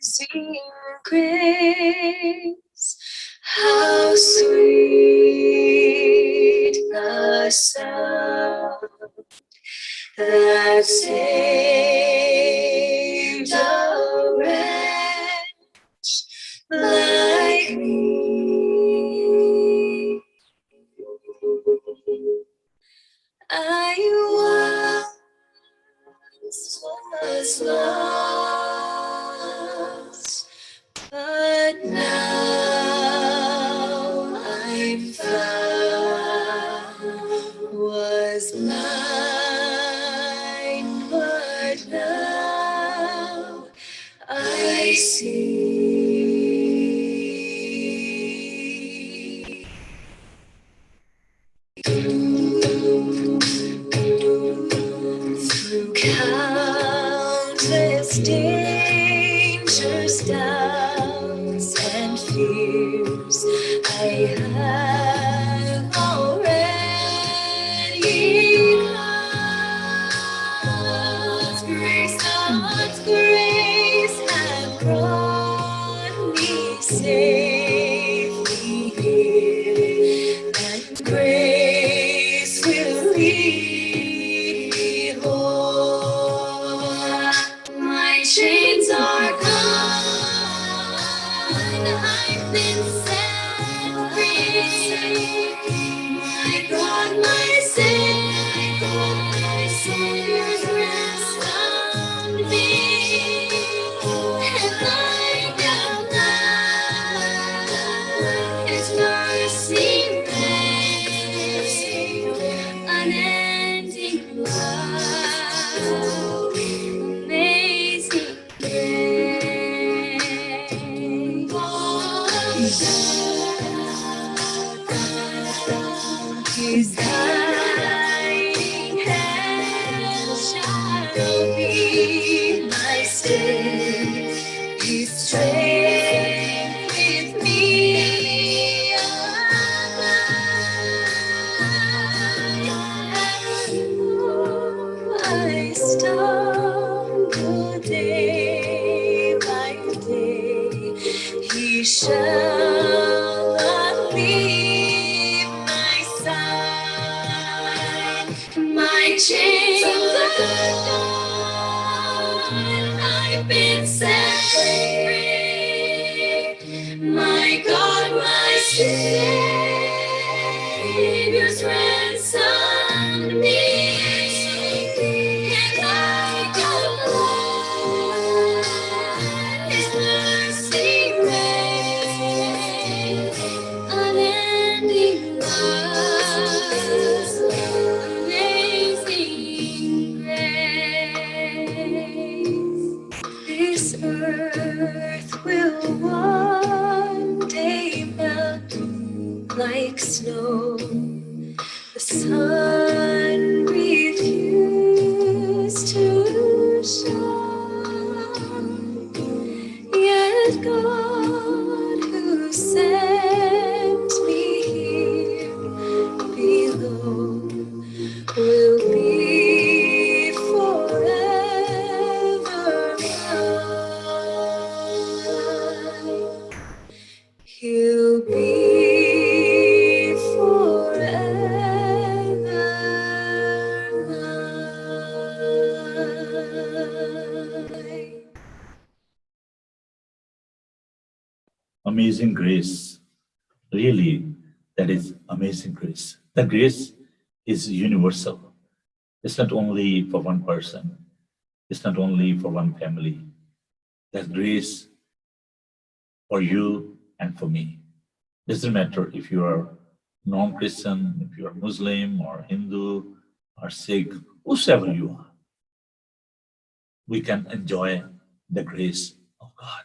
Amazing grace, how sweet the sound that saved a wretch like me. I once was lost, but now I'm found. Was blind, but now I see. Through countless dangers, doubts, and fears, I have already God's grace has brought me safely here, and grace will lead me home. My chains are gone, I've been set free. My God, my Savior's rest on me, and like a flood, His mercy reigns, unending love, amazing grace. His guiding hand shall be my stay, His strength with me abide. I stumble day by day, He shall not leave my side. My chains are gone, I've been set free. My God, my Savior's ransomed me, and like a flood, His mercy reigns, unending love, amazing grace. This earth will one day melt like snow. The sun refused to shine, yet God who sent me here below will be forever mine. He'll be forever mine. Amazing grace. Really, that is amazing grace. The grace is universal. It's not only for one person. It's not only for one family. There's grace for you and for me. Doesn't matter if you are non-Christian, if you are Muslim or Hindu or Sikh, whoever you are, we can enjoy the grace of God.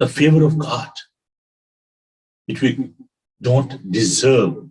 the favor of God, which we don't deserve,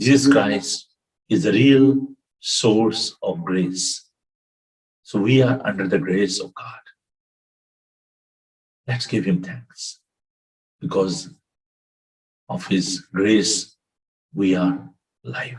Jesus Christ is the real source of grace. So we are under the grace of God. Let's give him thanks. Because of his grace, we are alive.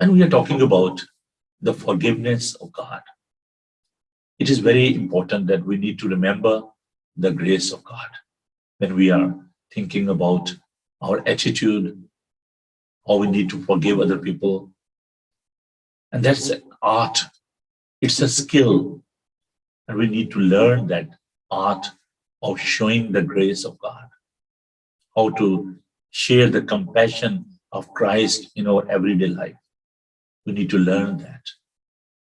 And we are talking about the forgiveness of God. It is very important that we need to remember the grace of God when we are thinking about our attitude, how we need to forgive other people. And that's an art. It's a skill. And we need to learn that art of showing the grace of God, how to share the compassion of Christ in our everyday life. We need to learn that.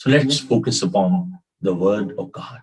So let's focus upon the word of God.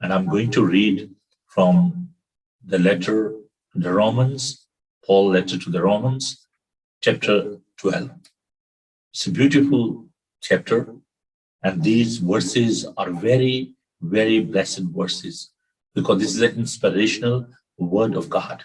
And I'm going to read from the letter to the Romans, Paul's letter to the Romans, chapter 12. It's a beautiful chapter, and these verses are very, very blessed verses because this is an inspirational word of God.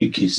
21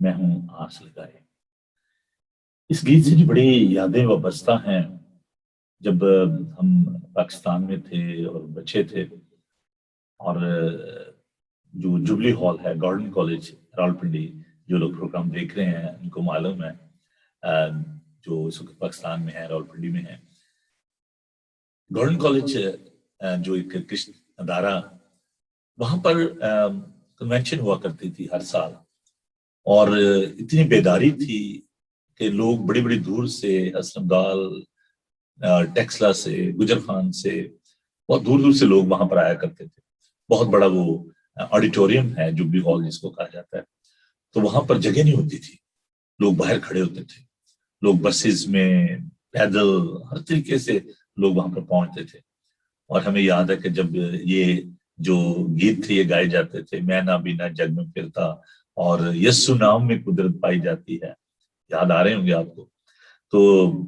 میں ہوں آس لگائے. اس گیت سے جو بڑی یادیں وابستہ ہیں. جب ہم پاکستان میں تھے اور بچے تھے اور جو جوبلی ہال ہے گارڈن کالج راولپنڈی، جو لوگ پروگرام دیکھ رہے ہیں ان کو معلوم ہے جو اس وقت پاکستان میں ہے راولپنڈی میں ہے. گارڈن کالج جو ایک کرسچن ادارہ، وہاں پر کنونشن ہوا کرتی تھی ہر سال، اور اتنی بیداری تھی کہ لوگ بڑی بڑی دور سے حسن ابدال، ٹیکسلا سے، گجر خان سے، بہت دور دور سے لوگ وہاں پر آیا کرتے تھے. بہت بڑا وہ آڈیٹوریم ہے جوبلی ہال جس کو کہا جاتا ہے. تو وہاں پر جگہ نہیں ہوتی تھی، لوگ باہر کھڑے ہوتے تھے، لوگ بسز میں، پیدل، ہر طریقے سے لوگ وہاں پر پہنچتے تھے. اور ہمیں یاد ہے کہ جب یہ جو گیت تھے یہ گائے جاتے تھے، میں نہ بینا جگ میں پھرتا اور یسو نام میں قدرت پائی جاتی ہے، یاد آ رہے ہوں گے آپ کو. تو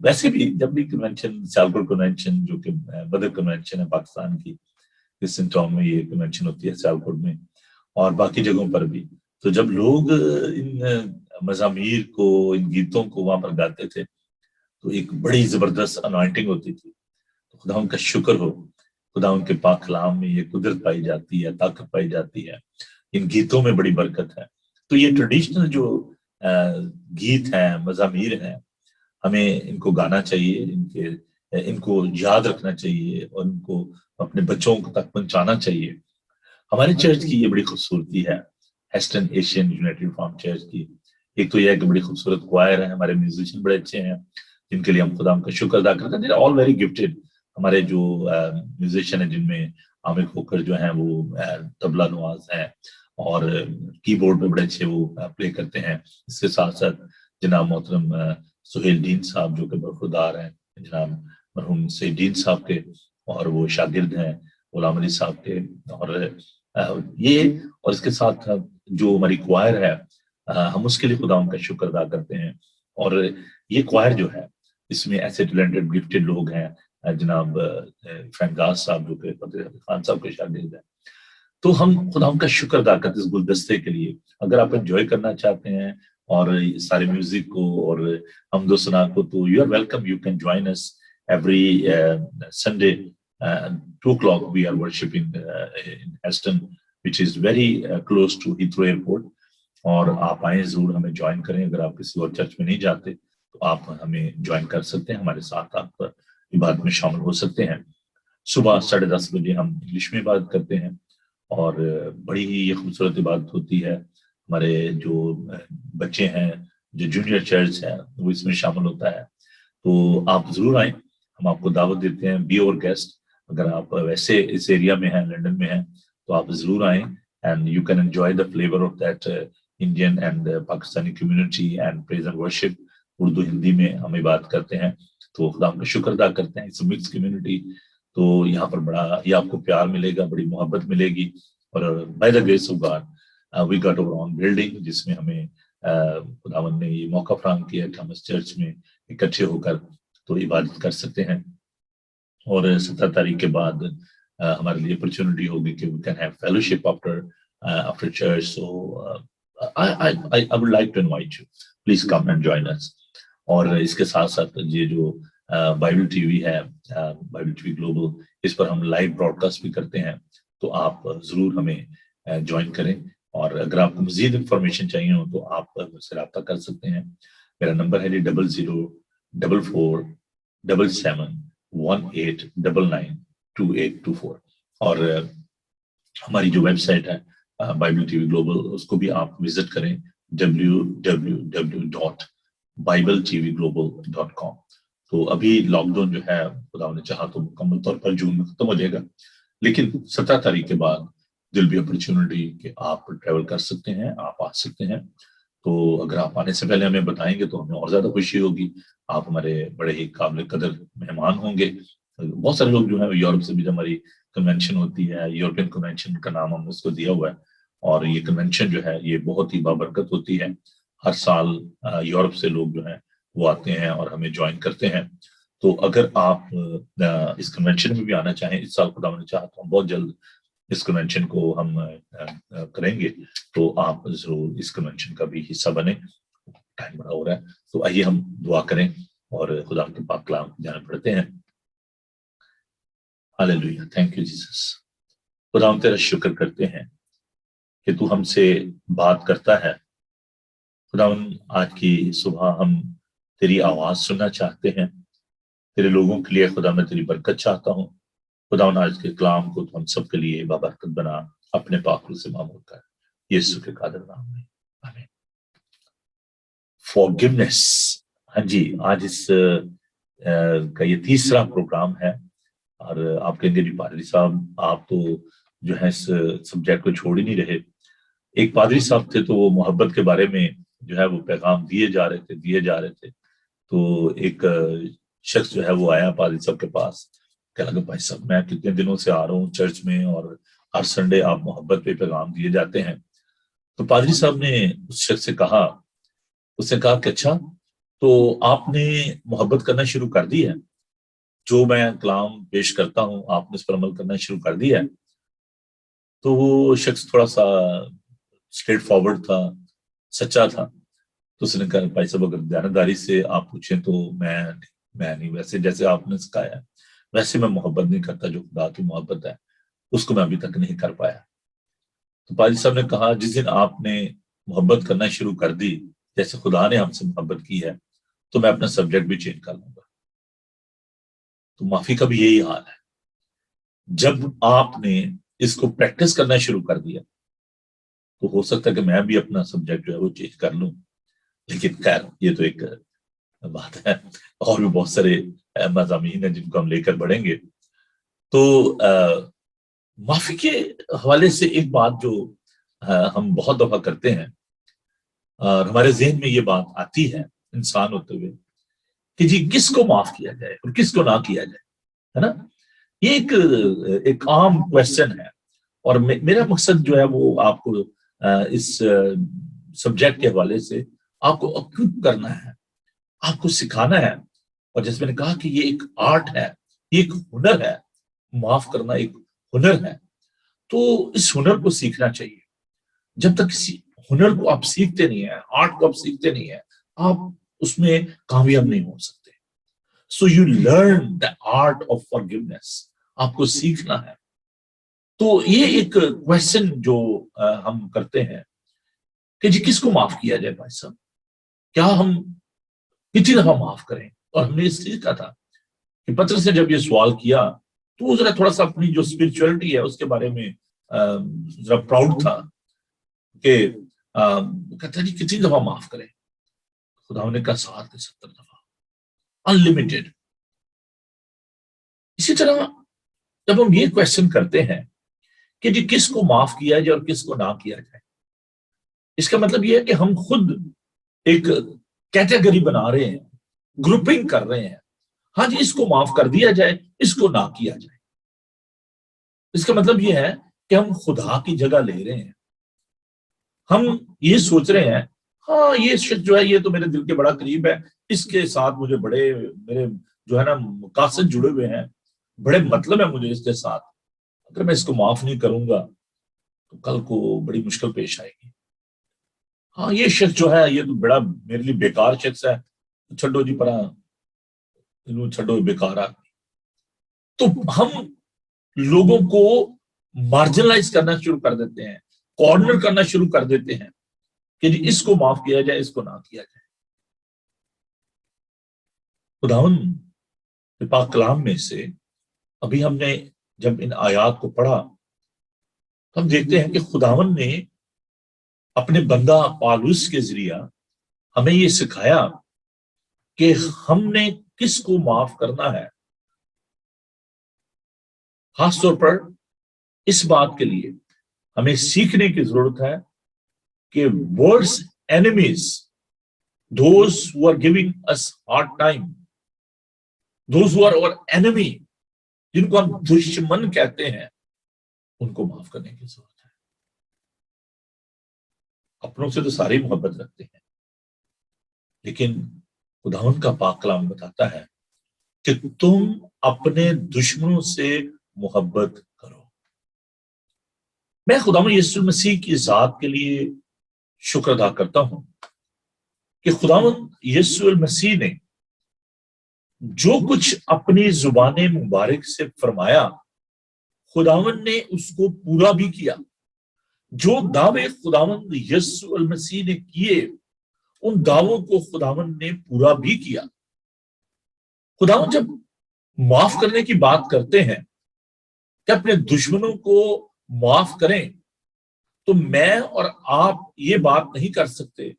ویسے بھی جب بھی کنونشن، سیالکوٹ کنونشن جو کہ بدر کنونشن ہے پاکستان کی، کرسچن ٹاؤن میں یہ کنونشن ہوتی ہے سیالکوٹ میں اور باقی جگہوں پر بھی، تو جب لوگ ان مزامیر کو، ان گیتوں کو وہاں پر گاتے تھے تو ایک بڑی زبردست انوائنٹنگ ہوتی تھی. خدا ان کا شکر ہو، خدا ان کے پاک کلام میں یہ قدرت پائی جاتی ہے، طاقت پائی جاتی ہے، ان گیتوں میں بڑی برکت ہے. تو یہ ٹریڈیشنل جو گیت ہیں، مزامیر ہیں، ہمیں ان کو گانا چاہیے، ان کو یاد رکھنا چاہیے اور ان کو اپنے بچوں تک پہنچانا چاہیے. ہماری چرچ کی یہ بڑی خوبصورتی ہے، ہیسٹن ایشین یونائٹڈ ریفارم چرچ کی. ایک تو یہ ہے کہ بڑی خوبصورت کوائر ہے، ہمارے میوزیشین بڑے اچھے ہیں جن کے لیے ہم خدا کا شکر ادا کرتے ہیں. They are all very gifted. ہمارے جو میوزیشین ہیں جن میں عامر کھوکر جو ہیں وہ طبلہ نواز ہیں اور کی بورڈ پہ بڑے اچھے وہ پلے کرتے ہیں. اس کے ساتھ ساتھ جناب محترم سہیل ڈین صاحب جو کہ برخوردار ہیں جناب مرحوم سید ڈین صاحب کے، اور وہ شاگرد ہیں غلام علی صاحب کے. اور یہ اور اس کے ساتھ جو ہماری کوائر ہے، ہم اس کے لیے خدا کا شکر ادا کرتے ہیں. اور یہ کوائر جو ہے اس میں ایسے ٹیلنٹڈ گفٹڈ لوگ ہیں، جناب فرینکاز صاحب جو کہ فتح خان صاحب کے شاگرد ہیں. تو ہم خدا کا شکر ادا کرتے ہیں اس گلدستے کے لیے. اگر آپ انجوائے کرنا چاہتے ہیں اور سارے میوزک کو اور حمد و ثنا کو، تو you are welcome. You can join us every Sunday 2 o'clock. We are worshiping in Aston, which is very close to Heathrow Airport. اور آپ آئیں ضرور، ہمیں جوائن کریں. اگر آپ کسی اور چرچ میں نہیں جاتے تو آپ ہمیں جوائن کر سکتے ہیں، ہمارے ساتھ آپ عبادت میں شامل ہو سکتے ہیں. صبح 10:30 بجے ہم انگلش میں عبادت کرتے ہیں اور بڑی ہی یہ خوبصورت عبادت ہوتی ہے. ہمارے جو بچے ہیں، جو جونیئر چرچ ہے، وہ اس میں شامل ہوتا ہے. تو آپ ضرور آئیں، ہم آپ کو دعوت دیتے ہیں. بی اور گیسٹ. اگر آپ ویسے اس ایریا میں ہیں، لنڈن میں ہیں، تو آپ ضرور آئیں and you can enjoy the flavour of that Indian and Pakistani community and praise and worship. Urdu Hindi میں ہم عبادت کرتے ہیں، تو خدا کا شکر ادا کرتے ہیں. It's a mix community. تو یہاں پر بڑا یہ آپ کو پیار ملے گا، بڑی محبت ملے گی. اور by the grace of God we got our own building, جس میں ہمیں خداوند نے یہ موقع فراہم کیا کہ ہم اس چرچ میں اکٹھے ہو کر تو عبادت کر سکتے ہیں. اور 17 تاریخ کے بعد ہمارے لیے اپرچونٹی ہوگی کہ we can have fellowship after church. So I would like to invite you. Please come and join us. اور اس کے ساتھ ساتھ یہ جو بائبل ٹی وی ہے، بائبل ٹی وی گلوبل، اس پر ہم لائیو براڈ کاسٹ بھی کرتے ہیں. تو آپ ضرور ہمیں جوائن کریں. اور اگر آپ کو مزید انفارمیشن چاہیے ہو تو آپ مجھ سے رابطہ کر سکتے ہیں. میرا نمبر ہے 00447718992824. اور ہماری جو ویب سائٹ ہے بائبل ٹی وی گلوبل، اس کو بھی آپ وزٹ کریں www.bibletvglobal.com. تو ابھی لاک ڈاؤن جو ہے خدا نے چاہا تو مکمل طور پر جون میں ختم ہو جائے گا، لیکن 17 تاریخ کے بعد دل بھی اپرچونٹی کہ آپ ٹریول کر سکتے ہیں، آپ آ سکتے ہیں. تو اگر آپ آنے سے پہلے ہمیں بتائیں گے تو ہمیں اور زیادہ خوشی ہوگی. آپ ہمارے بڑے ہی قابل قدر مہمان ہوں گے. بہت سارے لوگ جو ہیں یورپ سے بھی، جو ہماری کنونشن ہوتی ہے، یورپین کنونشن کا نام ہم نے اس کو دیا ہوا ہے، اور یہ کنونشن جو ہے یہ بہت ہی بابرکت ہوتی ہے. ہر سال یورپ سے لوگ جو ہیں وہ آتے ہیں اور ہمیں جوائن کرتے ہیں. تو اگر آپ اس کنونشن میں بھی آنا چاہیں، اس سال خدا نے چاہا تو ہم بہت جلد اس کنونشن کو ہم کریں گے تو آپ ضرور اس کنونشن کا بھی حصہ بنیں. ٹائم بڑا ہو رہا ہے تو آئیے ہم دعا کریں اور خدا کے پاک کلام جانا پڑھتے ہیں. ہاللیلویا. Thank you Jesus. خدا ہم تیرا شکر کرتے ہیں کہ تو ہم سے بات کرتا ہے. خدا آج کی صبح ہم تیری آواز سننا چاہتے ہیں. تیرے لوگوں کے لیے خدا میں تیری برکت چاہتا ہوں. خدا آج کے کلام کو تو ہم سب کے لیے بابرکت بنا اپنے پاک سے معمول کر. یسوع کے قادر نام میں آمین. فارگیونیس. ہاں جی، آج اس کا یہ تیسرا پروگرام ہے اور آپ کہیں گے جی پادری صاحب آپ تو جو ہے اس سبجیکٹ کو چھوڑ ہی نہیں رہے. ایک پادری صاحب تھے تو وہ محبت کے بارے میں جو ہے وہ پیغام دیے جا رہے تھے. تو ایک شخص جو ہے وہ آیا پادری صاحب کے پاس، کہنے لگا بھائی صاحب میں کتنے دنوں سے آ رہا ہوں چرچ میں اور ہر سنڈے آپ محبت پہ پیغام دیے جاتے ہیں. تو پادری صاحب نے اس شخص سے کہا کہ اچھا تو آپ نے محبت کرنا شروع کر دی ہے، جو میں کلام پیش کرتا ہوں آپ نے اس پر عمل کرنا شروع کر دیا ہے. تو وہ شخص تھوڑا سا اسٹریٹ فارورڈ تھا، سچا تھا. تو اس نے کہا بھائی صاحب اگر دیانتداری سے آپ پوچھیں تو میں نہیں، ویسے جیسے آپ نے سکھایا ہے ویسے میں محبت نہیں کرتا. جو خدا کی محبت ہے اس کو میں ابھی تک نہیں کر پایا. تو پادری صاحب نے کہا جس دن آپ نے محبت کرنا شروع کر دی جیسے خدا نے ہم سے محبت کی ہے تو میں اپنا سبجیکٹ بھی چینج کر لوں گا. تو معافی کا بھی یہی حال ہے. جب آپ نے اس کو پریکٹس کرنا شروع کر دیا تو ہو سکتا ہے کہ میں بھی اپنا سبجیکٹ جو ہے وہ چینج کر لوں. لیکن خیر یہ تو ایک بات ہے، اور بھی بہت سارے مضامین ہیں جن کو ہم لے کر بڑھیں گے. تو معافی کے حوالے سے ایک بات جو ہم بہت دفعہ کرتے ہیں اور ہمارے ذہن میں یہ بات آتی ہے انسان ہوتے ہوئے کہ جی کس کو معاف کیا جائے اور کس کو نہ کیا جائے، ہے نا. یہ ایک عام کویسچن ہے اور میرا مقصد جو ہے وہ آپ کو اس سبجیکٹ کے حوالے سے آپ کو اکوپ کرنا ہے، آپ کو سکھانا ہے. اور جیسے میں نے کہا کہ یہ ایک آرٹ ہے، یہ ایک ہنر ہے. معاف کرنا ایک ہنر ہے. تو اس ہنر کو سیکھنا چاہیے. جب تک کسی ہنر کو آپ سیکھتے نہیں ہیں، آرٹ کو آپ سیکھتے نہیں ہیں، آپ اس میں کامیاب نہیں ہو سکتے. So you learn the art of forgiveness. آپ کو سیکھنا ہے. تو یہ ایک کویسچن جو ہم کرتے ہیں کہ جی کس کو معاف کیا جائے بھائی صاحب، کیا ہم کتنی دفعہ معاف کریں. اور ہم نے اس چیز کا تھا کہ پطرس نے جب یہ سوال کیا تو وہ ذرا تھوڑا سا اپنی جو اسپرچولیٹی ہے اس کے بارے میں ذرا پراؤڈ تھا کہ کہتا جی کتنی دفعہ معاف کریں. خدا نے کہا 70 دفعہ، انلمیٹڈ. اسی طرح جب ہم یہ کویسچن کرتے ہیں کہ جی کس کو معاف کیا جائے اور کس کو نہ کیا جائے، اس کا مطلب یہ ہے کہ ہم خود ایک کیٹیگری بنا رہے ہیں، گروپنگ کر رہے ہیں. ہاں جی اس کو معاف کر دیا جائے، اس کو نہ کیا جائے. اس کا مطلب یہ ہے کہ ہم خدا کی جگہ لے رہے ہیں. ہم یہ سوچ رہے ہیں ہاں یہ شخص جو ہے یہ تو میرے دل کے بڑا قریب ہے، اس کے ساتھ مجھے بڑے میرے جو ہے نا مقاصد جڑے ہوئے ہیں، بڑے مطلب ہے مجھے اس کے ساتھ. اگر میں اس کو معاف نہیں کروں گا تو کل کو بڑی مشکل پیش آئے گی. ہاں یہ شخص جو ہے یہ تو بڑا میرے لیے بیکار شخص ہے، چھڈو جی پرا، چھڈو بیکار آدمی. تو ہم لوگوں کو مارجنلائز کرنا شروع کر دیتے ہیں، کارنر کرنا شروع کر دیتے ہیں کہ جی اس کو معاف کیا جائے اس کو نہ کیا جائے. خداوند پاک کلام میں سے ابھی ہم نے جب ان آیات کو پڑھا ہم دیکھتے ہیں کہ خداوند نے اپنے بندہ پالوس کے ذریعہ ہمیں یہ سکھایا کہ ہم نے کس کو معاف کرنا ہے. خاص طور پر اس بات کے لیے ہمیں سیکھنے کی ضرورت ہے کہ words enemies, those who are giving us hard time, those who are our enemy، جن کو ہم دشمن کہتے ہیں، ان کو معاف کرنے کی ضرورت ہے. اپنوں سے تو ساری محبت رکھتے ہیں لیکن خداوند کا پاک کلام بتاتا ہے کہ تم اپنے دشمنوں سے محبت کرو. میں خداوند یسوع مسیح کی ذات کے لیے شکر ادا کرتا ہوں کہ خداوند یسوع مسیح نے جو کچھ اپنی زبان مبارک سے فرمایا خداوند نے اس کو پورا بھی کیا. جو دعوے خداوند یسوع المسیح نے کیے ان دعووں کو خداوند نے پورا بھی کیا. خداوند جب معاف کرنے کی بات کرتے ہیں کہ اپنے دشمنوں کو معاف کریں تو میں اور آپ یہ بات نہیں کر سکتے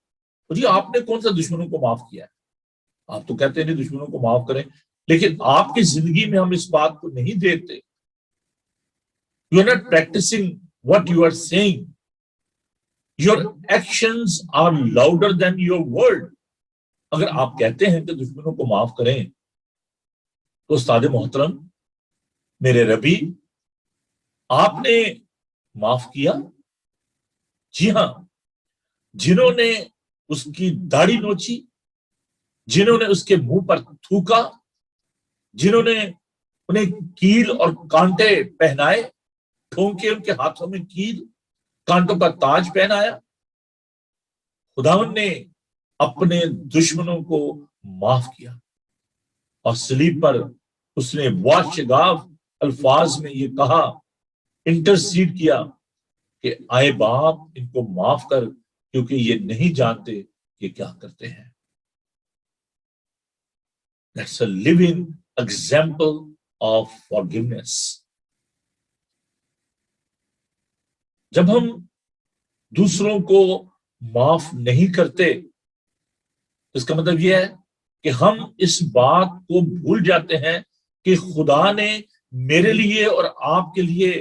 جی آپ نے کون سا دشمنوں کو معاف کیا ہے. آپ تو کہتے ہیں نہیں دشمنوں کو معاف کریں, لیکن آپ کی زندگی میں ہم اس بات کو نہیں دیکھتے. You are not practicing what you are saying. Your actions are louder than your word. اگر آپ کہتے ہیں کہ دشمنوں کو معاف کریں تو استاد محترم میرے ربی آپ نے معاف کیا. جی ہاں, جنہوں نے اس کی داڑھی نوچی, جنہوں نے اس کے منہ پر تھوکا, جنہوں نے انہیں کیل اور کانٹے پہنائے, ٹھونکے ان کے ہاتھوں میں کیل, کانٹوں کا تاج پہنایا, خداوند نے اپنے دشمنوں کو معاف کیا اور صلیب پر اس نے واشگاف الفاظ میں یہ کہا, انٹرسیڈ کیا کہ آئے باپ ان کو معاف کر کیونکہ یہ نہیں جانتے کہ کیا کرتے ہیں. That's a living example of forgiveness. جب ہم دوسروں کو معاف نہیں کرتے اس کا مطلب یہ ہے کہ ہم اس بات کو بھول جاتے ہیں کہ خدا نے میرے لیے اور آپ کے لیے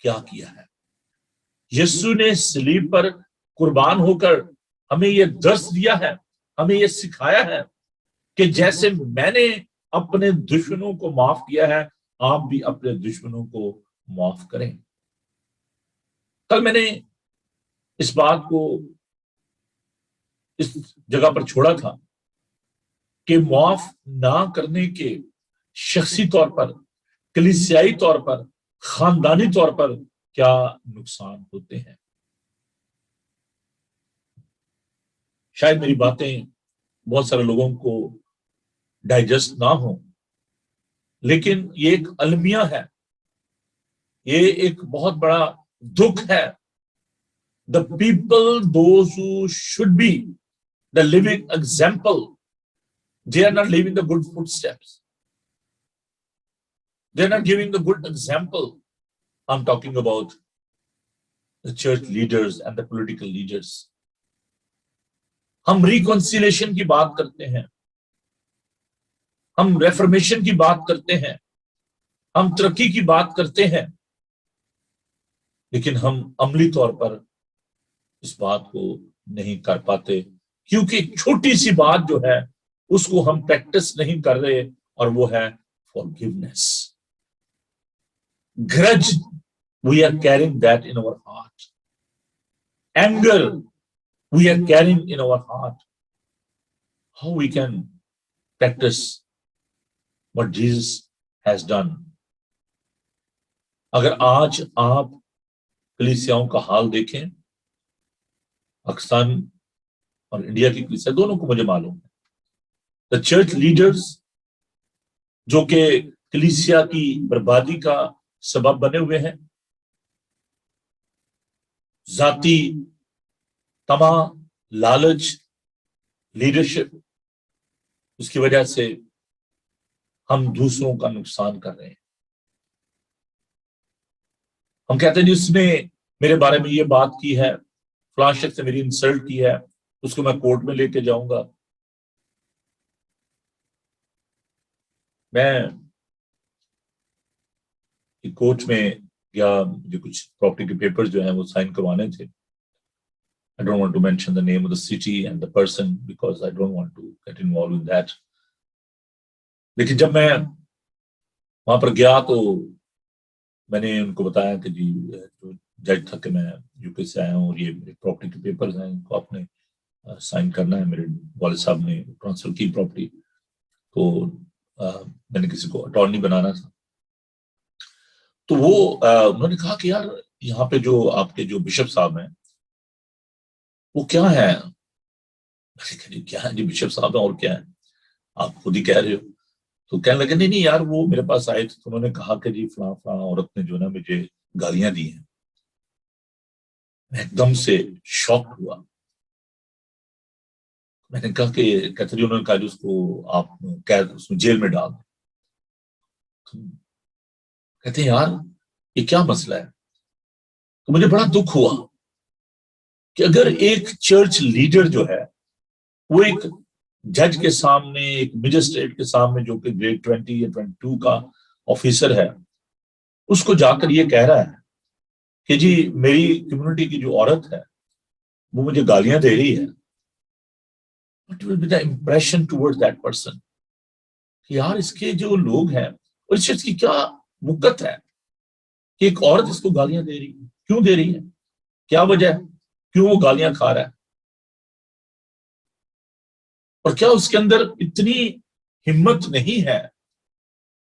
کیا کیا ہے. یسوع نے صلیب پر قربان ہو کر ہمیں یہ درس دیا ہے, ہمیں یہ سکھایا ہے کہ جیسے میں نے اپنے دشمنوں کو معاف کیا ہے آپ بھی اپنے دشمنوں کو معاف کریں. کل میں نے اس بات کو اس جگہ پر چھوڑا تھا کہ معاف نہ کرنے کے شخصی طور پر, کلیسیائی طور پر, خاندانی طور پر کیا نقصان ہوتے ہیں. شاید میری باتیں بہت سارے لوگوں کو ڈائجسٹ نہ ہوں, لیکن یہ ایک المیہ ہے, یہ ایک بہت بڑا دکھ ہے. The people, those who should be the living example, they are not living the good footsteps. They are not giving the good example. I'm talking about the church leaders and the political leaders. ہم reconciliation کی بات کرتے ہیں, ہم reformation کی بات کرتے ہیں, ہم ترقی کی بات کرتے ہیں, لیکن ہم عملی طور پر اس بات کو نہیں کر پاتے کیونکہ ایک چھوٹی سی بات جو ہے اس کو ہم پریکٹس نہیں کر رہے, اور وہ ہے forgiveness. Grudge, we are carrying that in our heart. Anger, we are carrying in our heart. How we can practice what Jesus has done? اگر آج آپ کلیسیاؤں کا حال دیکھیں, پاکستان اور انڈیا کی کلیسیا دونوں کو مجھے معلوم ہے, the church leaders جو کہ کلیسیا کی بربادی کا سبب بنے ہوئے ہیں, ذاتی طمع, لالچ, لیڈرشپ, اس کی وجہ سے ہم دوسروں کا نقصان کر رہے ہیں. ہم کہتے ہیں جس نے میرے بارے میں یہ بات کی ہے, فلاں شخص نے میری انسلٹ کی ہے, اس کو میں کورٹ میں لے کے جاؤں گا. میں کورٹ میں گیا, مجھے کچھ پراپرٹی کے پیپر جو ہیں وہ سائن کروانے تھے. I don't want to mention the name of the city and the person because I don't want to get involved in that. لیکن جب میں وہاں پر گیا تو میں نے ان کو بتایا کہ جی جو جج تھا کہ میں یو کے سے آیا ہوں اور یہ میرے پراپرٹی کے پیپرز ہیں, ان کو آپ نے سائن کرنا ہے. میرے والد صاحب نے ٹرانسفر کی پراپرٹی, تو میں نے کسی کو اٹارنی بنانا تھا. تو وہ انہوں نے کہا کہ یار یہاں پہ جو آپ کے جو بشپ صاحب ہیں وہ کیا ہے؟ کیا ہے جی بشپ صاحب ہیں اور کیا ہے؟ آپ خود ہی کہہ رہے ہو. تو کہنے لگے نہیں یار وہ میرے پاس آئے تھے تو انہوں نے کہا کہ جی فلاں فلاں عورت نے جو نا مجھے گالیاں دی ہیں. میں ایک دم سے شاک ہوا. میں نے کہا کہ کہتے انہوں نے کہا اس کو آپ اس میں جیل میں ڈال دیں. کہتے ہیں یار یہ کیا مسئلہ ہے؟ تو مجھے بڑا دکھ ہوا کہ اگر ایک چرچ لیڈر جو ہے وہ ایک جج کے سامنے ایک مجسٹریٹ کے سامنے جو کہ گریڈ 20 یا 22 کا آفیسر ہے اس کو جا کر یہ کہہ رہا ہے کہ جی میری کمیونٹی کی جو عورت ہے وہ مجھے گالیاں دے رہی ہے. What will be the impression towards that person؟ کہ یار اس کے جو لوگ ہیں اور اس شخص کی کیا مقت ہے کہ ایک عورت اس کو گالیاں دے رہی ہے. کیوں دے رہی ہے؟ کیا وجہ ہے؟ کیوں وہ گالیاں کھا رہا ہے؟ اور کیا اس کے اندر اتنی ہمت نہیں ہے،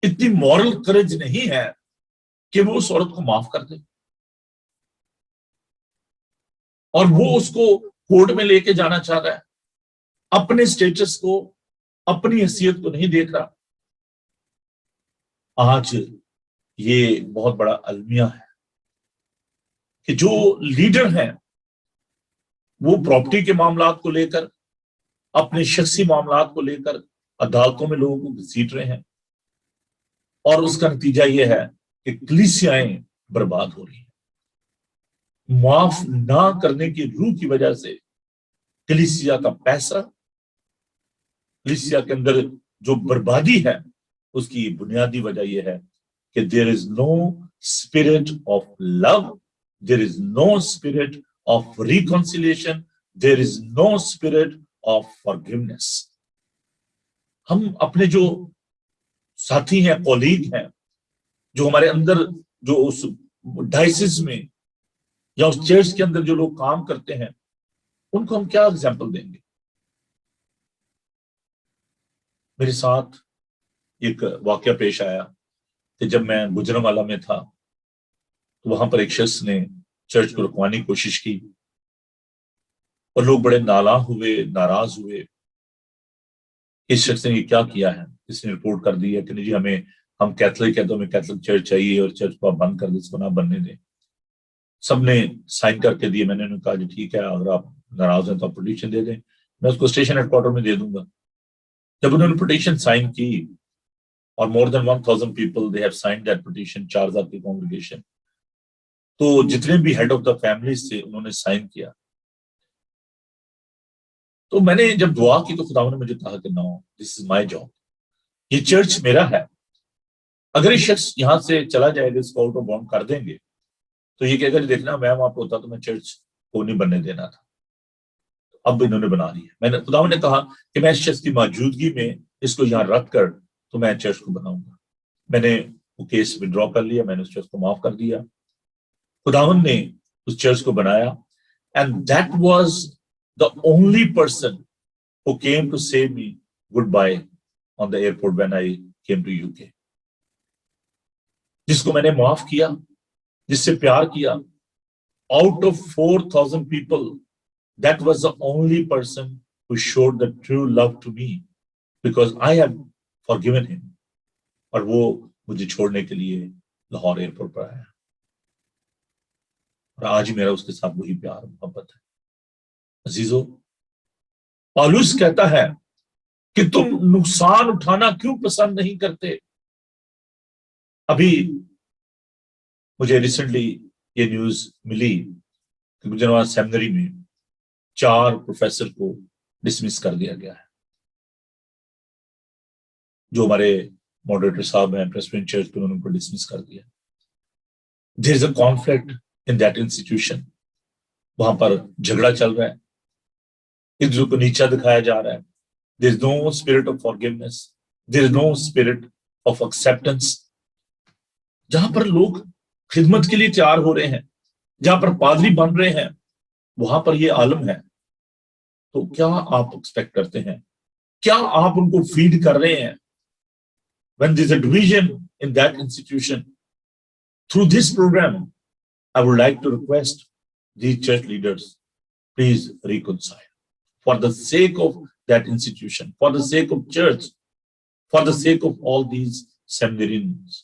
اتنی مورل کریج نہیں ہے کہ وہ اس عورت کو معاف کر دے اور وہ اس کو کورٹ میں لے کے جانا چاہ رہا ہے، اپنے سٹیٹس کو اپنی حیثیت کو نہیں دیکھ رہا. آج یہ بہت بڑا المیہ ہے کہ جو لیڈر ہیں وہ پراپرٹی کے معاملات کو لے کر اپنے شخصی معاملات کو لے کر عدالتوں میں لوگوں کو گھسیٹ رہے ہیں اور اس کا نتیجہ یہ ہے کہ کلیسیائیں برباد ہو رہی ہیں. معاف نہ کرنے کی روح کی وجہ سے کلیسیا کا پیسہ، کلیسیا کے اندر جو بربادی ہے اس کی بنیادی وجہ یہ ہے کہ there is no spirit of love, there is no spirit of reconciliation, there is no spirit of forgiveness. ہم اپنے جو ساتھی ہیں، کولیگ ہیں، جو ہمارے اندر جو اس ڈائسس میں یا اس چرچ کے اندر جو لوگ کام کرتے ہیں ان کو ہم کیا اگزامپل دیں گے؟ میرے ساتھ ایک واقعہ پیش آیا کہ جب میں گجرانوالہ میں تھا تو وہاں پر ایک شخص نے چرچ کو رکوانے کی کوشش کی اور لوگ بڑے نالاں ہوئے، ناراض ہوئے. اس شخص نے یہ کیا کیا ہے؟ اس نے رپورٹ کر دی ہے کہ نہیں جی ہم کیتھولک ہیں تو ہمیں کیتھولک چرچ چاہیے اور چرچ کو آپ بند کر دیں، اس کو نہ بننے دیں. سب نے سائن کر کے دیے. میں نے انہیں کہا جی ٹھیک ہے اگر آپ ناراض ہیں تو آپ پٹیشن دے دیں، میں اس کو اسٹیشن ہیڈ کوارٹر میں دے دوں گا. جب انہوں نے پٹیشن سائن کی اور more than 1000 people they have signed that petition، 4000 کی کانگریگیشن، تو جتنے بھی ہیڈ آف دا فیملیز تھے انہوں نے سائن کیا. تو میں نے جب دعا کی تو خدا نے مجھے کہا کہ نو دس از مائی جاب، یہ چرچ میرا ہے. اگر یہ شخص یہاں سے چلا جائے گا، اس کو آؤٹ آف باؤنڈ کر دیں گے تو یہ کہ اگر دیکھنا میں وہاں پہ ہوتا تو میں چرچ کو نہیں بننے دینا تھا. اب انہوں نے بنا لی ہے. میں نے خدا نے کہا کہ میں اس شخص کی موجودگی میں اس کو یہاں رکھ کر تو میں چرچ کو بناؤں گا. میں نے وہ کیس وڈرا کر لیا، میں نے اس چرچ کو معاف کر دیا. خداوند نے اس چرچ کو بنایا and that was the only person who came to say me goodbye on the airport when I came to UK. جس کو میں نے معاف کیا، جس سے پیار کیا، out of 4000 people that was the only person who showed the true love to me because I have forgiven him. اور وہ مجھے چھوڑنے کے لیے لاہور ایئرپورٹ پر آیا اور آج میرا اس کے ساتھ وہی پیار محبت ہے. عزیزو، پالوس کہتا ہے کہ تم نقصان اٹھانا کیوں پسند نہیں کرتے؟ ابھی مجھے ریسنٹلی یہ نیوز ملی کہ گجرانوالہ سیمنری میں 4 پروفیسر کو ڈسمس کر دیا گیا ہے. جو ہمارے ماڈریٹر صاحب ہیں پریسبیٹرین چرچ پہ، انہوں نے ان کو ڈسمس کر دیا. There is a conflict in that institution. وہاں پر جھگڑا چل رہا ہے، ایک دوسرے کو نیچا دکھایا جا رہا ہے. There is no spirit of forgiveness. There is no spirit of acceptance. جہاں پر لوگ خدمت کے لیے تیار ہو رہے ہیں، جہاں پر پادری بن رہے ہیں، وہاں پر یہ عالم ہے. تو کیا آپ ایکسپیکٹ کرتے ہیں؟ کیا آپ ان کو فیڈ کر رہے ہیں؟ When there is a division in that institution, through this program, I would like to request these church leaders, please reconcile. For the sake of that institution, for the sake of church, for the sake of all these seminarians.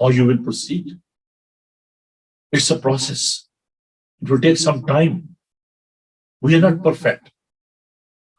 how you will proceed? It's a process. It will take some time. We are not perfect.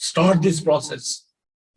Start this process.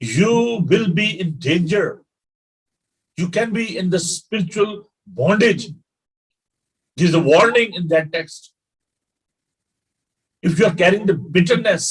you will be in danger. You can be in the spiritual bondage. There is a warning in that text. If you are carrying the bitterness,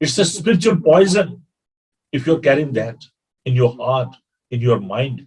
it's a spiritual poison. If you are carrying that in your heart, in your mind,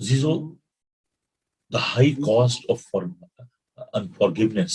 Zizo, the high cost of unforgiveness.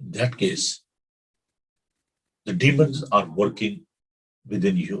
in that case, the demons are working within you.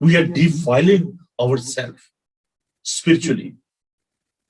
We are defiling ourselves spiritually.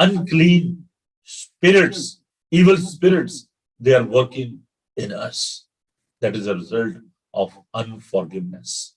unclean spirits, evil spirits, they are working in us. That is a result of unforgiveness.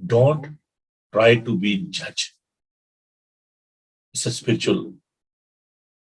Don't try to be judge. It's a spiritual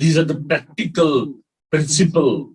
These are the practical principle.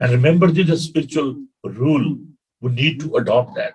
And remember this is a spiritual rule. We need to adopt that.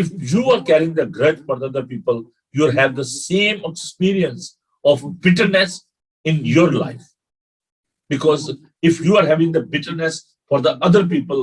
if you are carrying the grudge for the other people, you will have the same experience of bitterness in your life. Because if you are having the bitterness for the other people,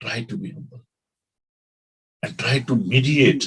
Try to be humble and try to mediate.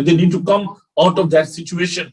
They need to come out of that situation.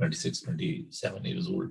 26-27 years old.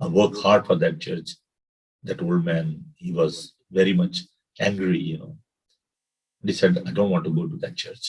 I work hard for that church. That old man, he was very much angry, you know. And he said, I don't want to go to that church.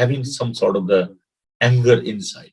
having some sort of the anger inside.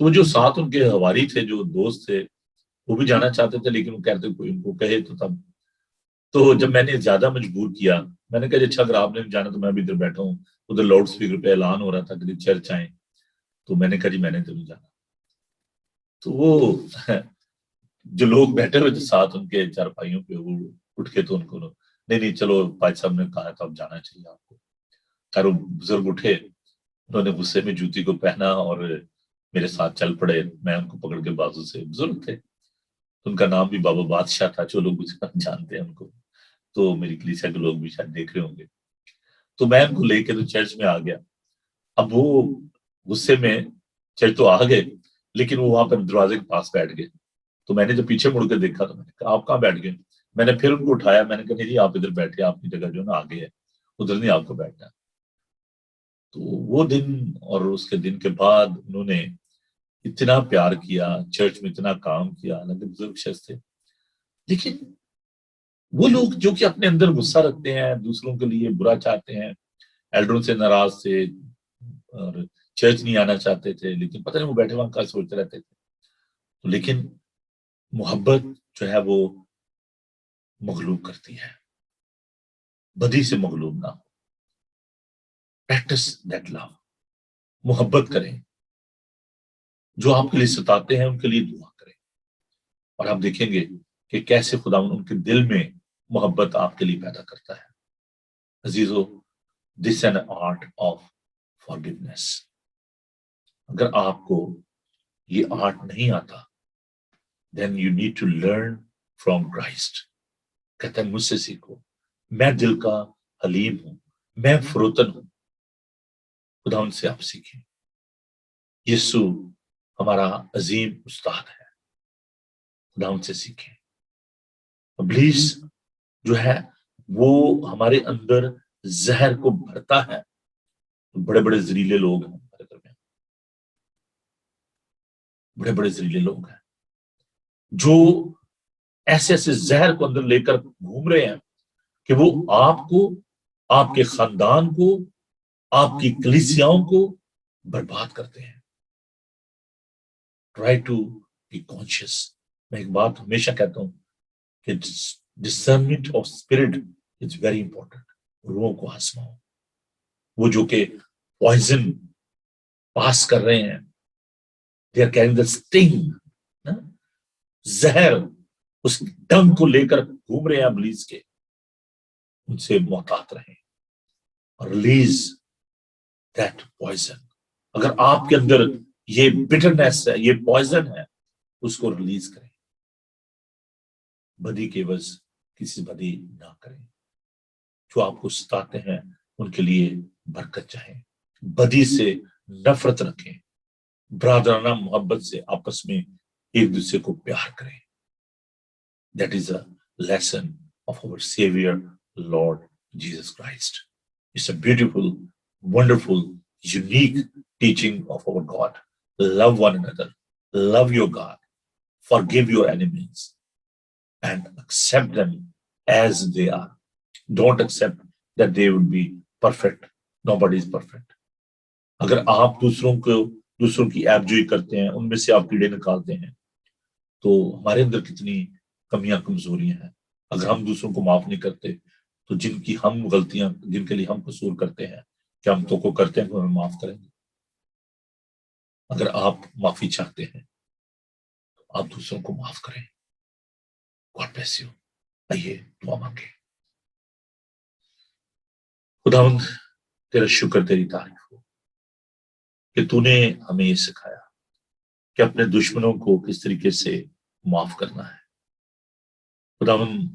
تو وہ جو ساتھ ان کے ہواری تھے، جو دوست تھے، وہ بھی جانا چاہتے تھے، لیکن وہ کہتے کوئی ان کو کہے تو تب. تو جب میں نے زیادہ مجبور کیا، میں نے کہا اچھا اگر آپ نے جانا تو میں بھی ادھر بیٹھا ہوں. ادھر لاؤڈ اسپیکر پہ اعلان ہو رہا تھا کہ چرچ آئیں. تو میں نے کہا جی میں نے تو نہیں جانا. تو وہ جو لوگ بیٹھے ہوئے تھے ساتھ ان کے چارپائیوں پہ، وہ اٹھ کے تو ان کو نہیں چلو بھائی صاحب نے کہا تو اب جانا چاہیے آپ کو. خیر وہ بزرگ اٹھے، انہوں نے غصے میں جوتی کو پہنا اور میرے ساتھ چل پڑے. میں ان کو پکڑ کے بازو سے، بزرگ تھے، ان کا نام بھی بابا بادشاہ تھا، جو لوگ جانتے ہیں ان کو، تو میری کلیسیا کے لوگ بھی شاید دیکھ رہے ہوں گے. تو میں ان کو لے کے تو چرچ میں آ گیا. اب وہ غصے میں چرچ تو آ گئے، لیکن وہ وہاں پر دروازے کے پاس بیٹھ گئے. تو میں نے جب پیچھے مڑ کے دیکھا تو میں نے کہا آپ کہاں بیٹھ گئے؟ میں نے پھر ان کو اٹھایا، میں نے کہا نہیں آپ ادھر بیٹھے، آپ کی جگہ جو ہے نا آگے ہے، ادھر نہیں آپ کو بیٹھنا. تو وہ دن اور اس کے دن کے بعد انہوں نے اتنا پیار کیا، چرچ میں اتنا کام کیا. حالانکہ بزرگ شخص تھے، لیکن وہ لوگ جو کہ اپنے اندر غصہ رکھتے ہیں، دوسروں کے لیے برا چاہتے ہیں، ایلڈروں سے ناراض تھے اور چرچ نہیں آنا چاہتے تھے، لیکن پتہ نہیں وہ بیٹھے وہاں کا سوچتے رہتے تھے. لیکن محبت جو ہے وہ مغلوب کرتی ہے، بدی سے مغلوب نہ ہو. پریکٹس دیٹ لو، محبت کریں. جو آپ کے لیے ستاتے ہیں ان کے لیے دعا کریں، اور آپ دیکھیں گے کہ کیسے خدا ان کے دل میں محبت آپ کے لیے پیدا کرتا ہے. عزیزو، دس این آرٹ آف فارگیونیس. اگر آپ کو یہ آرٹ نہیں آتا، then you need to learn from Christ. کہتا ہے مجھ سے سیکھو، میں دل کا حلیم ہوں، میں فروتن ہوں. خدا ان سے آپ سیکھیں. یسو ہمارا عظیم استاد ہے، خدا ان سے سیکھیں. ابلیس جو ہے وہ ہمارے اندر زہر کو بھرتا ہے. بڑے بڑے زہریلے لوگ ہیں ہمارے درمیان، بڑے بڑے زہریلے لوگ ہیں جو ایسے ایسے زہر کو اندر لے کر گھوم رہے ہیں کہ وہ آپ کو، آپ کے خاندان کو، آپ کی کلیسیاؤں کو برباد کرتے ہیں. Try to be conscious. میں ایک بات ہمیشہ کہتا ہوں کہ discernment of spirit is very important. روحوں کو آزماؤ. وہ جو کہ پوائزن پاس کر رہے ہیں، they are carrying the sting، زہر، اس ڈنگ کو لے کر گھوم رہے ہیں ابلیس کے، ان سے محتاط رہیں اور ریلیز دیٹ پوائزن. اگر آپ کے اندر یہ بٹرنیس ہے، یہ پوائزن ہے، اس کو ریلیز کریں. بدی کے عوض کسی بدی نہ کریں. جو آپ کو ستاتے ہیں ان کے لیے برکت چاہیں، بدی سے نفرت رکھیں، برادرانہ محبت سے آپس میں ایک دوسرے کو پیار کریں. That is a lesson of our Savior, Lord Jesus Christ. It's a beautiful, wonderful, unique teaching of our God. Love one another, love your God, forgive your enemies, and accept them as they are. Don't accept that they will be perfect. Nobody is perfect. اگر آپ دوسروں کی عیب جوئی کرتے ہیں، ان میں سے آپ کیڑے نکالتے ہیں، تو ہمارے اندر کتنی کمیاں کمزوریاں ہیں. اگر ہم دوسروں کو معاف نہیں کرتے تو جن کی ہم غلطیاں، جن کے لیے ہم قصور کرتے ہیں، کیا ہم تو کو کرتے ہیں تو ہمیں معاف کریں گے؟ اگر آپ معافی چاہتے ہیں تو آپ دوسروں کو معاف کریں. God bless you. آئیے دعا مانگے. خداوند تیرا شکر، تیری تعریف ہو کہ تو نے ہمیں یہ سکھایا کہ اپنے دشمنوں کو کس طریقے سے معاف کرنا ہے. خداوند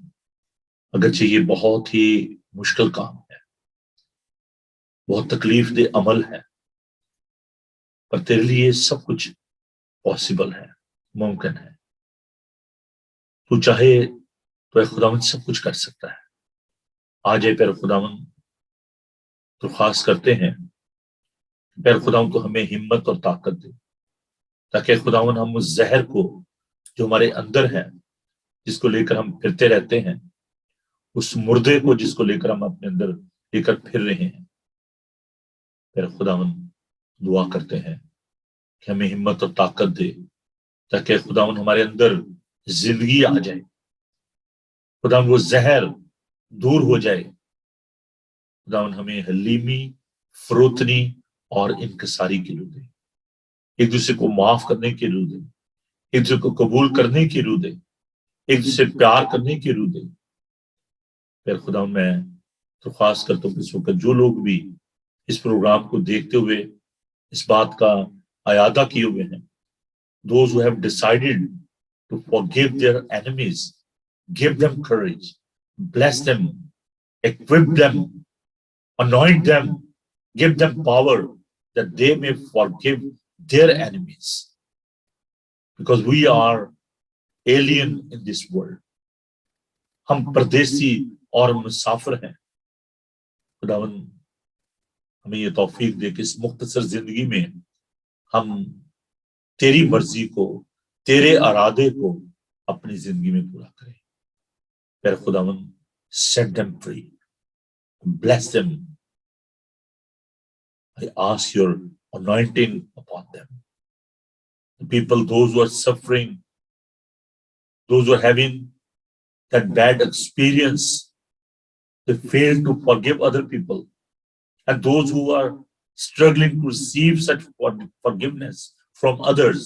اگرچہ یہ بہت ہی مشکل کام ہے، بہت تکلیف دہ عمل ہے، پر تیرے لیے سب کچھ پاسبل ہے، ممکن ہے. تو چاہے تو اے خداوند سب کچھ کر سکتا ہے. آج اے پیر خداوند درخواست کرتے ہیں، پیر خداوند تو ہمیں ہمت اور طاقت دے، تاکہ خداوند ہم اس زہر کو جو ہمارے اندر ہے، جس کو لے کر ہم پھرتے رہتے ہیں، اس مردے کو جس کو لے کر ہم اپنے اندر لے کر پھر رہے ہیں، پھر خداوند دعا کرتے ہیں کہ ہمیں ہمت اور طاقت دے تاکہ خداوند ہمارے اندر زندگی آ جائے، خداوند وہ زہر دور ہو جائے، خداوند ہمیں حلیمی، فروتنی اور انکساری کی روح دے، ایک دوسرے کو معاف کرنے کی روح دے، ایک دوسرے کو قبول کرنے کی روح دے، ایک دوسرے سے پیار کرنے کی روح دے۔ پھر خداوند میں درخواست کرتا ہوں کہ اس وقت جو لوگ بھی اس پروگرام کو دیکھتے ہوئے اس بات کا اعادہ کیے ہوئے ہیں، those who have decided to forgive their enemies, give them courage, bless them, equip them, anoint them, give them power that they may forgive their enemies. Because we are alien in this world. ہم پردیسی اور مسافر ہیں۔ خداوند ہمیں یہ توفیق دے کہ اس مختصر زندگی میں ہم تیری مرضی کو، تیرے ارادے کو اپنی زندگی میں پورا کریں۔ پھر خداوند set them free, bless them. I ask your anointing upon them. The people, those who are suffering, those who are having that bad experience, they fail to forgive other people. And those who are struggling to receive such forgiveness from others,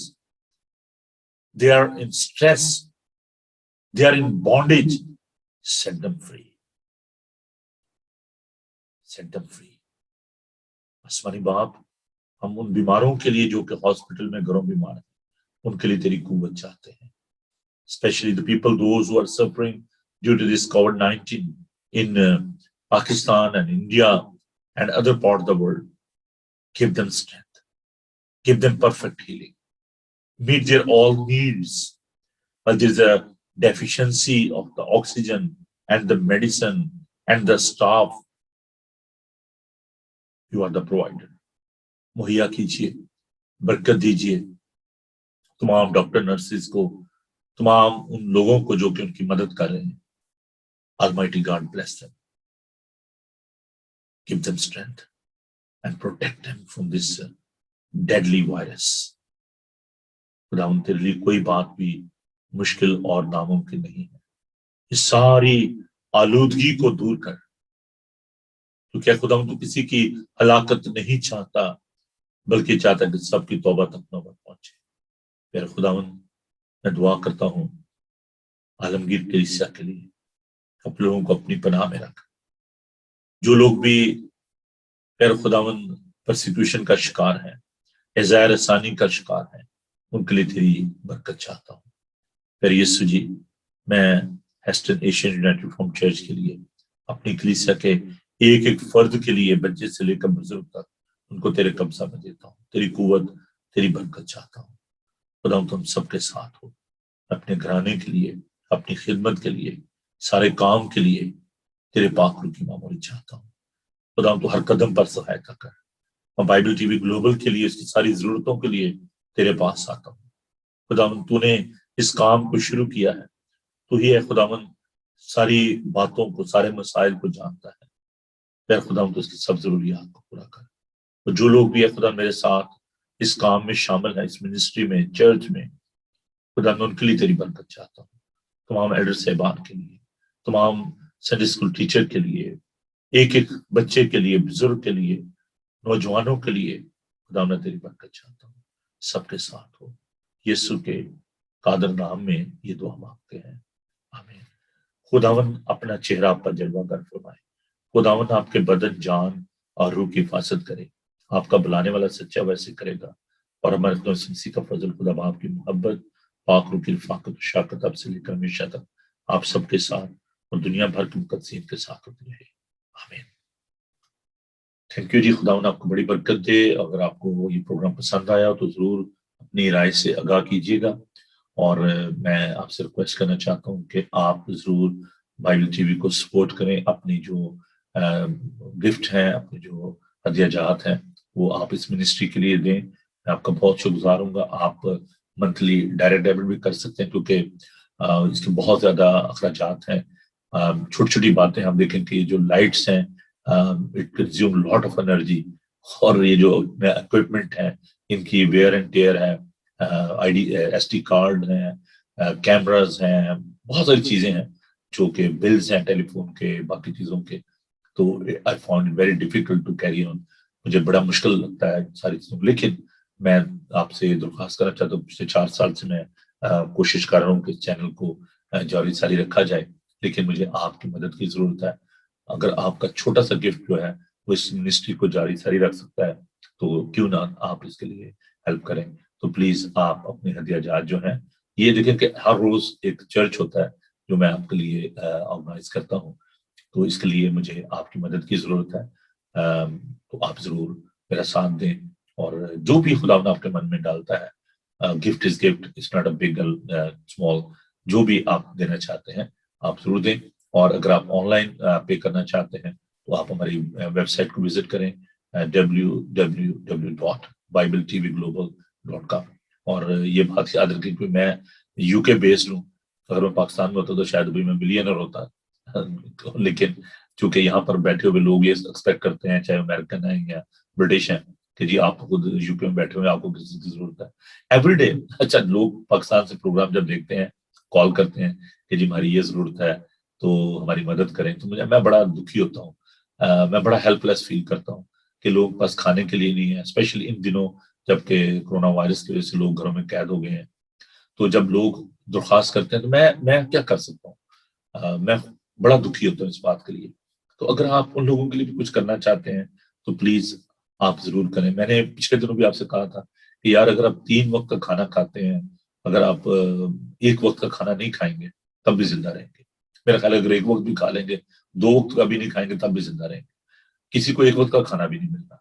they are in stress, they are in bondage. Set them free. Set them free. آسمانی باپ، ہم ان بیماروں کے لیے جو کہ hospital میں گھروں بیمار ہیں، ان کے لیے تیری قوت چاہتے ہیں۔ Especially the people, those who are suffering due to this COVID-19 in Pakistan and India and other parts of the world. Give them strength. Give them perfect healing. Meet their all needs. But there's a deficiency of the oxygen and the medicine and the staff. You are the provider. مہیا کیجیے، برکت دیجیے تمام doctor nurses کو، تمام ان لوگوں کو جو کہ ان کی مدد کر رہے ہیں۔ Almighty God bless them. Give them strength and protect them from this deadly virus. خداوند تیرے لیے کوئی بات بھی مشکل اور ناممکن نہیں ہے۔ اس ساری آلودگی کو دور کر، کیونکہ خداوند تو کسی کی ہلاکت نہیں چاہتا، بلکہ چاہتا کہ سب کی توبہ تک نوبت پہنچے۔ پھر خداوند میں دعا کرتا ہوں عالمگیر کلیسیا کے لیے، اپ لوگوں کو اپنی پناہ میں رکھ۔ جو لوگ بھی پھر خداوند پرسیکیوشن کا شکار ہیں، اعزائے رسانی کا شکار ہیں، ان کے لیے تیری برکت چاہتا ہوں۔ پھر یسوع جی، میں ہیسٹن ایشین یونائٹڈ ریفارم چرچ کے لیے، اپنی کلیسیا کے ایک ایک فرد کے لیے، بچے سے لے کر بزرگ تک، ان کو تیرے قبضہ میں دیتا ہوں۔ تیری قوت، تیری برکت چاہتا ہوں۔ خداوند تم سب کے ساتھ ہو، اپنے گھرانے کے لیے، اپنی خدمت کے لیے، سارے کام کے لیے تیرے پاک روح کی معمولی چاہتا ہوں۔ خداوند تو ہر قدم پر سہایتا کر۔ میں بائبل ٹی وی گلوبل کے لیے، اس کی ساری ضرورتوں کے لیے تیرے پاس آتا ہوں۔ خداوند تو نے اس کام کو شروع کیا ہے، تو ہی ہے خداوند ساری باتوں کو، سارے مسائل کو جانتا ہے۔ پھر خداوند تو اس کی سب ضروریات کو پورا کر۔ اور جو لوگ بھی ہے خدا میرے ساتھ اس کام میں شامل ہے، اس منسٹری میں، چرچ میں، خدا میں ان کے لیے تیری برکت چاہتا ہوں۔ تمام ایلڈر صاحبان کے لیے، تمام سنڈے اسکول ٹیچر کے لیے، ایک ایک بچے کے لیے، بزرگ کے لیے، نوجوانوں کے لیے، خدا میں تیری برکت چاہتا ہوں۔ سب کے ساتھ ہو، یسوع کے قادر نام میں یہ دعا مانگتے ہیں، آمین۔ خداوند اپنا چہرہ آپ پر جلوہ گر فرمائے، خداوند آپ کے بدن، جان اور روح کی حفاظت کرے۔ آپ کا بلانے والا سچا ویسے کرے گا، اور ہمارے خدا مسیح کا فضل، خدا باپ کی محبت، پاک روح کی رفاقت و شفقت آپ سے لے کر ہمیشہ تک آپ سب کے ساتھ اور دنیا بھر کے مقدسین کے ساتھ ہوتی رہے، آمین۔ تھینک یو جی، خداوند آپ کو بڑی برکت دے۔ اگر آپ کو یہ پروگرام پسند آیا تو ضرور اپنی رائے سے آگاہ کیجیے گا، اور میں آپ سے ریکویسٹ کرنا چاہتا ہوں کہ آپ ضرور بائبل ٹی وی کو سپورٹ کریں۔ اپنی جو گفٹ ہیں، اپنے جو ہدیہ جات ہیں، وہ آپ اس منسٹری کے لیے دیں۔ میں آپ کا بہت شکر گزار ہوں گا۔ آپ منتھلی ڈائریکٹ ڈیبٹ بھی کر سکتے ہیں، کیونکہ اس کے بہت زیادہ اخراجات ہیں۔ چھوٹی چھوٹی باتیں ہم دیکھیں کہ جو لائٹس ہیں، it consume lot of energy, اور یہ جو اکوپمنٹ ہے ان کی ویئر اینڈ ٹیئر ہے, SD کارڈ ہیں, کیمراز ہیں, بہت ساری چیزیں ہیں جو کہ بلز ہیں ٹیلی فون کے, باقی چیزوں کے. تو I found it very difficult to carry on, مجھے بڑا مشکل لگتا ہے ساری چیزوں. لیکن میں آپ سے درخواست کرنا چاہتا ہوں, پچھلے 4 سال سے میں کوشش کر رہا ہوں کہ اس چینل کو جاری ساری رکھا جائے, لیکن مجھے آپ کی مدد کی ضرورت ہے. اگر آپ کا چھوٹا سا گفٹ جو ہے وہ اس منسٹری کو جاری ساری رکھ سکتا ہے تو کیوں نہ آپ اس کے لیے ہیلپ کریں. تو پلیز آپ اپنے ہدیہ جات جو ہیں, یہ دیکھیں کہ ہر روز ایک چرچ ہوتا ہے جو میں آپ کے لیے آرگنائز کرتا ہوں, تو اس کے لیے مجھے آپ کی مدد کی ضرورت ہے. تو آپ ضرور میرا ساتھ دیں, اور جو بھی خدا نے آپ کے من میں ڈالتا ہے, gift is gift, it's not a big small, جو بھی آپ دینا چاہتے ہیں آپ ضرور دیں. اور اگر آپ آن لائن پے کرنا چاہتے ہیں تو آپ ہماری ویب سائٹ کو وزٹ کریں, www.bibletvglobal.com. اور یہ بات یاد رکھیں کہ میں UK بیسڈ ہوں, اگر میں پاکستان میں ہوتا تو شاید ابھی میں بلینر ہوتا, لیکن چونکہ یہاں پر بیٹھے ہوئے لوگ یہ ایکسپیکٹ کرتے ہیں, چاہے امریکن ہیں یا برٹش ہیں, کہ جی آپ خود UK میں بیٹھے ہوئے, آپ کو کسی کی ضرورت ہے ایوری ڈے. اچھا, لوگ پاکستان سے پروگرام جب دیکھتے ہیں کال کرتے ہیں کہ جی ہماری یہ ضرورت ہے تو ہماری مدد کریں, تو میں بڑا دکھی ہوتا ہوں, میں بڑا ہیلپ لیس فیل کرتا ہوں کہ لوگ بس کھانے کے لیے نہیں ہے, اسپیشلی ان دنوں جب کہ کورونا وائرس کی وجہ سے لوگ گھروں میں قید ہو گئے ہیں. تو جب لوگ درخواست کرتے ہیں تو میں کیا کر سکتا ہوں, میں بڑا دکھی ہوتا ہوں اس بات کے لیے. تو اگر آپ ان لوگوں کے لیے بھی کچھ کرنا چاہتے ہیں تو پلیز آپ ضرور کریں. میں نے پچھلے دنوں بھی آپ سے کہا تھا کہ یار اگر آپ 3 وقت کا کھانا کھاتے ہیں, اگر آپ 1 وقت کا کھانا نہیں کھائیں گے تب بھی زندہ رہیں گے. میرا خیال ہے اگر 1 وقت بھی کھا لیں گے, 2 وقت کا بھی نہیں کھائیں گے تب بھی زندہ رہیں گے. کسی کو 1 وقت کا کھانا بھی نہیں ملتا.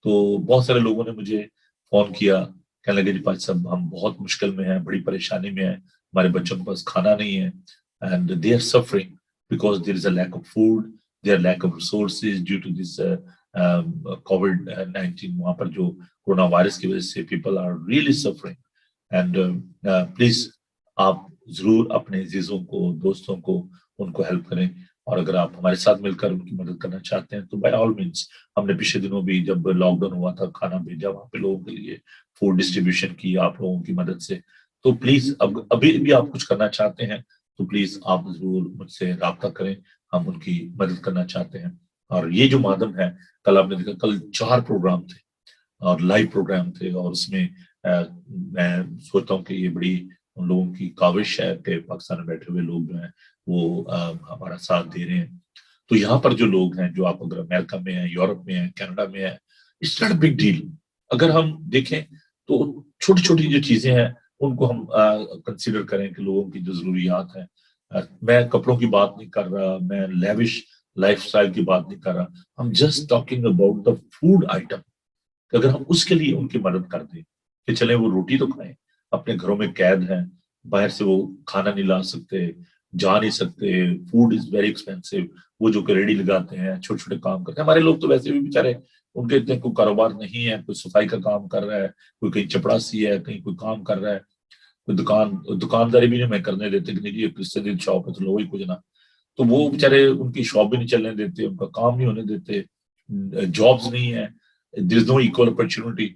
تو بہت سارے لوگوں نے مجھے فون کیا, کہنے لگے جی پاج صاحب ہم بہت مشکل میں ہیں, بڑی پریشانی میں ہیں, ہمارے بچوں کے پاس کھانا نہیں ہے, and they are suffering because there is a lack of food, there lack of resources due to this COVID-19. وہاں پر جو کورونا وائرس کی وجہ سے people are really suffering. And please آپ ضرور اپنے عزیزوں کو, دوستوں کو, ان کو ہیلپ کریں. اور اگر آپ ہمارے ساتھ مل کر ان کی مدد کرنا چاہتے ہیں تو بائی آل مینس, ہم نے پچھلے دنوں بھی جب لاک ڈاؤن ہوا تھا کھانا بھیجا وہاں پہ لوگوں کے لیے, فوڈ ڈسٹریبیوشن کی آپ لوگوں کی مدد سے. تو پلیز ابھی بھی آپ کچھ کرنا چاہتے ہیں تو پلیز آپ ضرور مجھ سے رابطہ کریں, ہم ان کی مدد کرنا چاہتے ہیں. اور یہ جو مادم ہے, کل آپ نے دیکھا کل 4 پروگرام تھے اور لائیو پروگرام تھے, اور اس میں میں سوچتا ہوں کہ یہ بڑی ان لوگوں کی کاوش ہے کہ پاکستان میں بیٹھے ہوئے لوگ جو ہیں وہ ہمارا ساتھ دے رہے ہیں. تو یہاں پر جو لوگ ہیں, جو آپ اگر امریکہ میں ہیں, یورپ میں ہیں, کینیڈا میں ہیں, it's not a big deal. اگر ہم دیکھیں تو چھوٹی چھوٹی جو چیزیں ہیں ان کو ہم کنسیڈر کریں کہ لوگوں کی جو ضروریات ہیں. میں کپڑوں کی بات نہیں کر رہا, میں لیوش لائف سٹائل کی بات نہیں کر رہا, ہم just talking about the food item. اگر ہم اس کے لیے ان کی مدد کر دیں کہ چلیں وہ روٹی تو کھائیں, اپنے گھروں میں قید ہیں, باہر سے وہ کھانا نہیں لا سکتے, جا نہیں سکتے, فوڈ از ویری ایکسپینسو. وہ جو کہ ریڈی لگاتے ہیں, چھوٹے چھوٹے کام کرتے ہیں. ہمارے لوگ تو ویسے بھی بیچارے, ان کے اتنے کوئی کاروبار نہیں ہے, کوئی صفائی کا کام کر رہا ہے, کوئی کہیں چپڑاسی ہے, کہیں کوئی کام کر رہا ہے, کوئی دکانداری بھی نہیں میں کرنے دیتے کہ نہیں جی اس سے دن شاپ ہے تو لو ہی کچھ نہ. تو وہ بیچارے ان کی شاپ بھی نہیں چلنے دیتے, ان کا کام نہیں ہونے دیتے, جابز نہیں ہے, دیر از نو ایکول اپرچونٹی.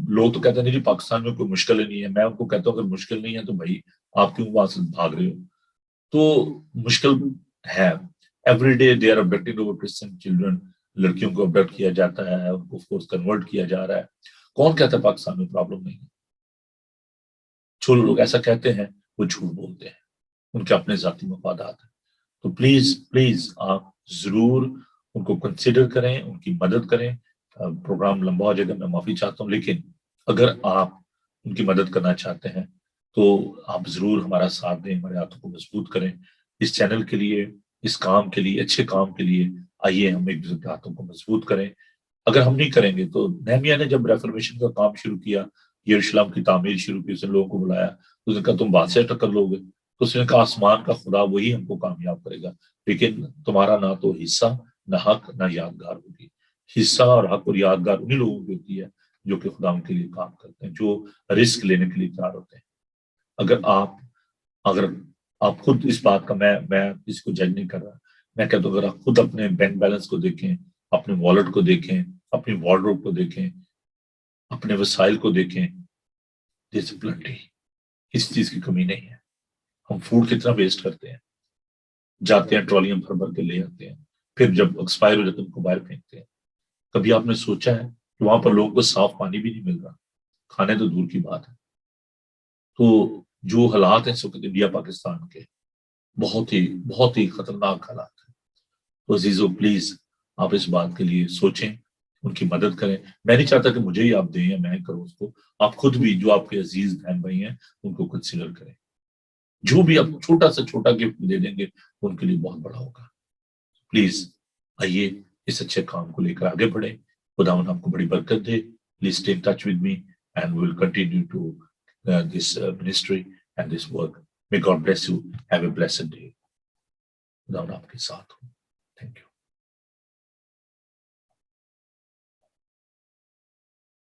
لوگ تو کہتے ہیں نہیں جی پاکستان میں کوئی مشکل ہی نہیں ہے. میں ان کو کہتا ہوں اگر مشکل نہیں ہے تو بھائی آپ کیوں وہاں سے بھاگ رہے ہو. تو مشکل ہے. Every day they are abducting over Christian children, لڑکیوں کو ابڈکٹ کیا جاتا ہے, ان کو فورس کنورٹ کیا جا رہا ہے. کون کہتا ہے پاکستان میں پرابلم نہیں ہے؟ جو لوگ ایسا کہتے ہیں وہ جھوٹ بولتے ہیں, ان کے اپنے ذاتی مفادات ہیں. تو پلیز پلیز آپ ضرور ان کو کنسیڈر کریں, ان کی مدد کریں. پروگرام لمبا ہو جائے گا, میں معافی چاہتا ہوں, لیکن اگر آپ ان کی مدد کرنا چاہتے ہیں تو آپ ضرور ہمارا ساتھ دیں, ہمارے ہاتھوں کو مضبوط کریں. اس چینل کے لیے, اس کام کے لیے, اچھے کام کے لیے آئیے ہم ایک دوسرے کے ہاتھوں کو مضبوط کریں. اگر ہم نہیں کریں گے تو نہمیہ نے جب ریفارمیشن کا کام شروع کیا, یروشلم کی تعمیر شروع کی, اس نے لوگوں کو بلایا, اس نے کہا تم بادشاہ ٹکر لو گے, تو اس نے کہا آسمان کا خدا وہی ہم کو کامیاب کرے گا, لیکن تمہارا نہ تو حصہ, نہ حق, نہ یادگار ہوگی. حصہ اور حق اور یادگار انہیں لوگوں کی ہوتی ہے جو کہ خدا ان کے لیے کام کرتے ہیں, جو رسک لینے کے لیے تیار ہوتے ہیں. اگر آپ خود اس بات کا, میں اس کو جج نہیں کر رہا, میں کہتا ہوں اگر آپ خود اپنے بینک بیلنس کو دیکھیں, اپنے والٹ کو دیکھیں, اپنی وارڈروب کو دیکھیں, اپنے وسائل کو دیکھیں، ڈسپلنٹی، اس چیز کی کمی نہیں ہے. ہم فوڈ کتنا ویسٹ کرتے ہیں، جاتے ہیں ٹرالیاں بھر بھر کے لے آتے ہیں، پھر جب ایکسپائر ہو جاتے ہیں ان کو باہر پھینکتے ہیں. کبھی آپ نے سوچا ہے کہ وہاں پر لوگوں کو صاف پانی بھی نہیں مل رہا، کھانے تو دور کی بات ہے. تو جو حالات ہیں اس وقت انڈیا پاکستان کے بہت ہی خطرناک حالات ہیں. تو عزیزو پلیز آپ اس بات کے لیے سوچیں، ان کی مدد کریں. میں نہیں چاہتا کہ مجھے ہی آپ دیں یا میں کروں اس کو، آپ خود بھی جو آپ کے عزیز بہن بھائی ہیں ان کو کنسیڈر کریں. جو بھی آپ چھوٹا سے چھوٹا گفٹ دے دیں گے ان کے لیے بہت بڑا ہوگا. پلیز آئیے اس اچھے کام کو لے کر آگے بڑھیں. خداوند آپ کو بڑی برکت دے. Please stay in touch with me and we will continue to this ministry and this work. May God bless you. Have a blessed day. خداوند آپ کے ساتھ ہوں.